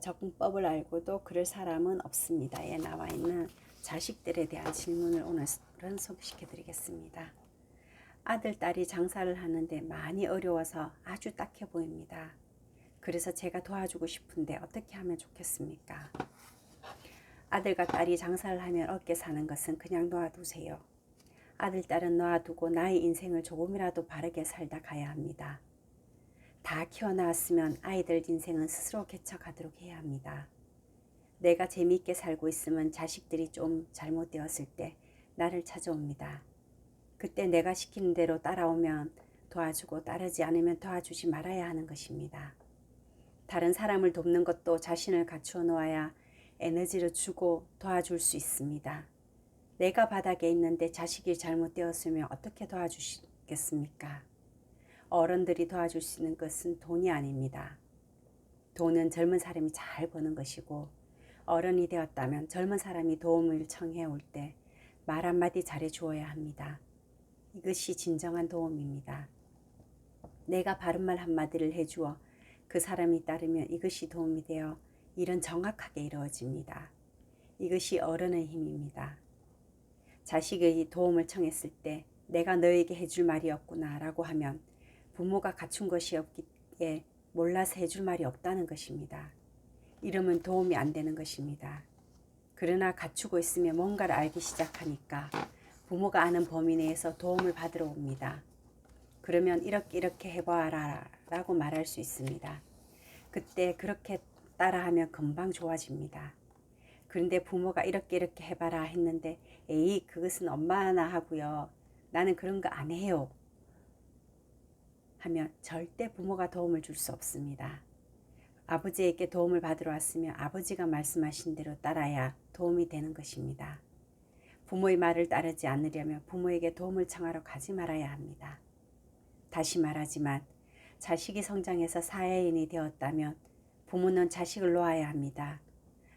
적응법을 알고도 그럴 사람은 없습니다에 나와 있는 자식들에 대한 질문을 오늘은 소개시켜 드리겠습니다. 아들, 딸이 장사를 하는데 많이 어려워서 아주 딱해 보입니다. 그래서 제가 도와주고 싶은데 어떻게 하면 좋겠습니까? 아들과 딸이 장사를 하면 얻게 사는 것은 그냥 놓아두세요. 아들, 딸은 놓아두고 나의 인생을 조금이라도 바르게 살다 가야 합니다. 다 키워나왔으면 아이들 인생은 스스로 개척하도록 해야 합니다. 내가 재미있게 살고 있으면 자식들이 좀 잘못되었을 때 나를 찾아옵니다. 그때 내가 시키는 대로 따라오면 도와주고 따르지 않으면 도와주지 말아야 하는 것입니다. 다른 사람을 돕는 것도 자신을 갖추어 놓아야 에너지를 주고 도와줄 수 있습니다. 내가 바닥에 있는데 자식이 잘못되었으면 어떻게 도와주시겠습니까? 어른들이 도와줄 수 있는 것은 돈이 아닙니다. 돈은 젊은 사람이 잘 버는 것이고 어른이 되었다면 젊은 사람이 도움을 청해 올 때 말 한마디 잘해 주어야 합니다. 이것이 진정한 도움입니다. 내가 바른 말 한마디를 해주어 그 사람이 따르면 이것이 도움이 되어 일은 정확하게 이루어집니다. 이것이 어른의 힘입니다. 자식의 도움을 청했을 때 내가 너에게 해줄 말이 없구나 라고 하면 부모가 갖춘 것이 없기에 몰라서 해줄 말이 없다는 것입니다. 이러면 도움이 안 되는 것입니다. 그러나 갖추고 있으면 뭔가를 알기 시작하니까 부모가 아는 범위 내에서 도움을 받으러 옵니다. 그러면 이렇게 해봐라 라고 말할 수 있습니다. 그때 그렇게 따라하면 금방 좋아집니다. 그런데 부모가 이렇게 해봐라 했는데 에이 그것은 엄마나 하고요. 나는 그런 거 안 해요. 하면 절대 부모가 도움을 줄 수 없습니다. 아버지에게 도움을 받으러 왔으면 아버지가 말씀하신 대로 따라야 도움이 되는 것입니다. 부모의 말을 따르지 않으려면 부모에게 도움을 청하러 가지 말아야 합니다. 다시 말하지만 자식이 성장해서 사회인이 되었다면 부모는 자식을 놓아야 합니다.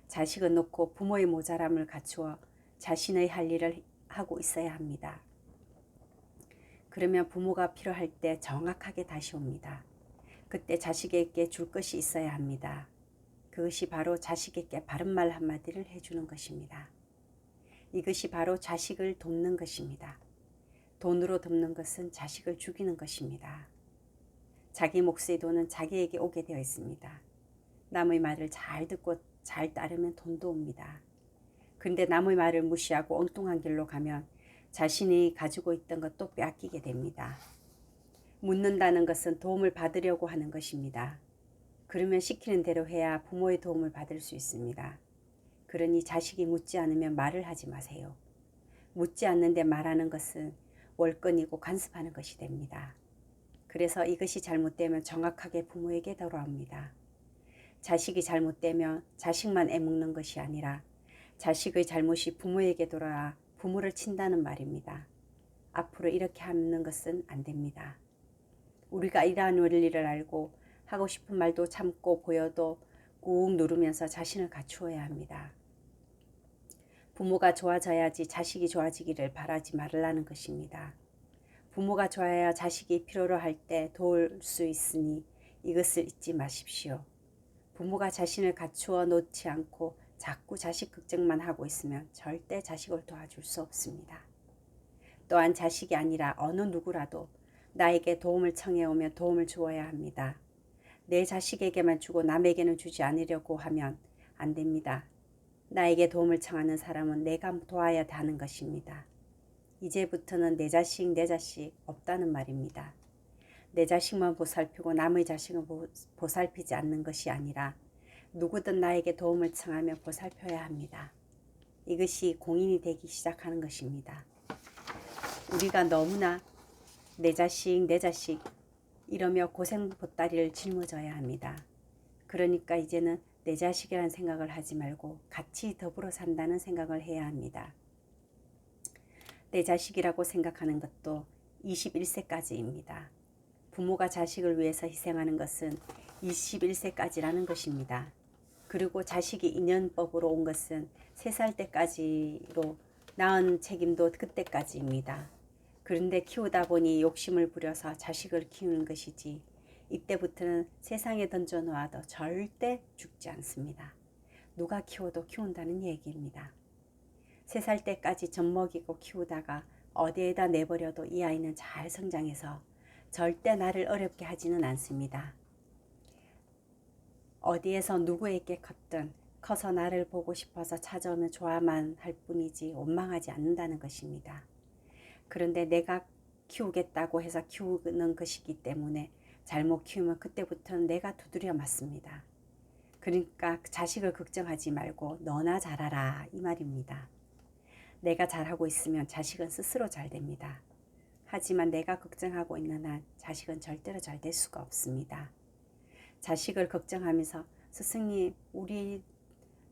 자식은 놓고 부모의 모자람을 갖추어 자신의 할 일을 하고 있어야 합니다. 그러면 부모가 필요할 때 정확하게 다시 옵니다. 그때 자식에게 줄 것이 있어야 합니다. 그것이 바로 자식에게 바른 말 한마디를 해주는 것입니다. 이것이 바로 자식을 돕는 것입니다. 돈으로 돕는 것은 자식을 죽이는 것입니다. 자기 몫의 돈은 자기에게 오게 되어 있습니다. 남의 말을 잘 듣고 잘 따르면 돈도 옵니다. 그런데 남의 말을 무시하고 엉뚱한 길로 가면 자신이 가지고 있던 것도 빼앗기게 됩니다. 묻는다는 것은 도움을 받으려고 하는 것입니다. 그러면 시키는 대로 해야 부모의 도움을 받을 수 있습니다. 그러니 자식이 묻지 않으면 말을 하지 마세요. 묻지 않는데 말하는 것은 월권이고 간섭하는 것이 됩니다. 그래서 이것이 잘못되면 정확하게 부모에게 돌아옵니다. 자식이 잘못되면 자식만 애먹는 것이 아니라 자식의 잘못이 부모에게 돌아와 부모를 친다는 말입니다. 앞으로 이렇게 하는 것은 안 됩니다. 우리가 이러한 원리를 알고 하고 싶은 말도 참고 보여도 꾹 누르면서 자신을 갖추어야 합니다. 부모가 좋아져야지 자식이 좋아지기를 바라지 말라는 것입니다. 부모가 좋아야 자식이 필요로 할 때 도울 수 있으니 이것을 잊지 마십시오. 부모가 자신을 갖추어 놓지 않고 자꾸 자식 걱정만 하고 있으면 절대 자식을 도와줄 수 없습니다. 또한 자식이 아니라 어느 누구라도 나에게 도움을 청해오면 도움을 주어야 합니다. 내 자식에게만 주고 남에게는 주지 않으려고 하면 안 됩니다. 나에게 도움을 청하는 사람은 내가 도와야 하는 것입니다. 이제부터는 내 자식 없다는 말입니다. 내 자식만 보살피고 남의 자식은 보살피지 않는 것이 아니라 누구든 나에게 도움을 청하며 보살펴야 합니다. 이것이 공인이 되기 시작하는 것입니다. 우리가 너무나 내 자식 이러며 고생 보따리를 짊어져야 합니다. 그러니까 이제는 내 자식이라는 생각을 하지 말고 같이 더불어 산다는 생각을 해야 합니다. 내 자식이라고 생각하는 것도 21세까지입니다. 부모가 자식을 위해서 희생하는 것은 21세까지라는 것입니다. 그리고 자식이 인연법으로 온 것은 3살 때까지로 낳은 책임도 그때까지입니다. 그런데 키우다 보니 욕심을 부려서 자식을 키우는 것이지 이때부터는 세상에 던져놓아도 절대 죽지 않습니다. 누가 키워도 키운다는 얘기입니다. 3살 때까지 젖먹이고 키우다가 어디에다 내버려도 이 아이는 잘 성장해서 절대 나를 어렵게 하지는 않습니다. 어디에서 누구에게 컸든 커서 나를 보고 싶어서 찾아오면 좋아만 할 뿐이지 원망하지 않는다는 것입니다. 그런데 내가 키우겠다고 해서 키우는 것이기 때문에 잘못 키우면 그때부터는 내가 두드려 맞습니다. 그러니까 자식을 걱정하지 말고 너나 잘하라 이 말입니다. 내가 잘하고 있으면 자식은 스스로 잘 됩니다. 하지만 내가 걱정하고 있는 한 자식은 절대로 잘 될 수가 없습니다. 자식을 걱정하면서 스승님 우리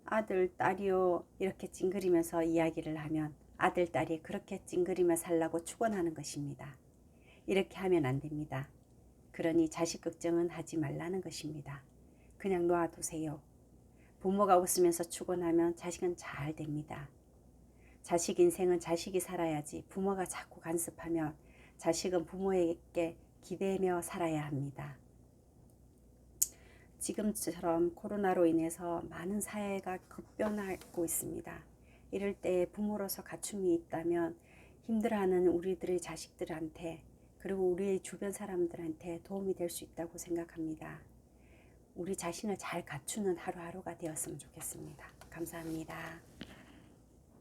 아들 딸이요 이렇게 찡그리면서 이야기를 하면 아들 딸이 그렇게 찡그리며 살라고 축원하는 것입니다. 이렇게 하면 안 됩니다. 그러니 자식 걱정은 하지 말라는 것입니다. 그냥 놔두세요. 부모가 웃으면서 축원하면 자식은 잘 됩니다. 자식 인생은 자식이 살아야지 부모가 자꾸 간섭하면 자식은 부모에게 기대며 살아야 합니다. 지금처럼 코로나로 인해서 많은 사회가 급변하고 있습니다. 이럴 때 부모로서 갖춤이 있다면 힘들어하는 우리들의 자식들한테 그리고 우리 주변 사람들한테 도움이 될 수 있다고 생각합니다. 우리 자신을 잘 갖추는 하루하루가 되었으면 좋겠습니다. 감사합니다.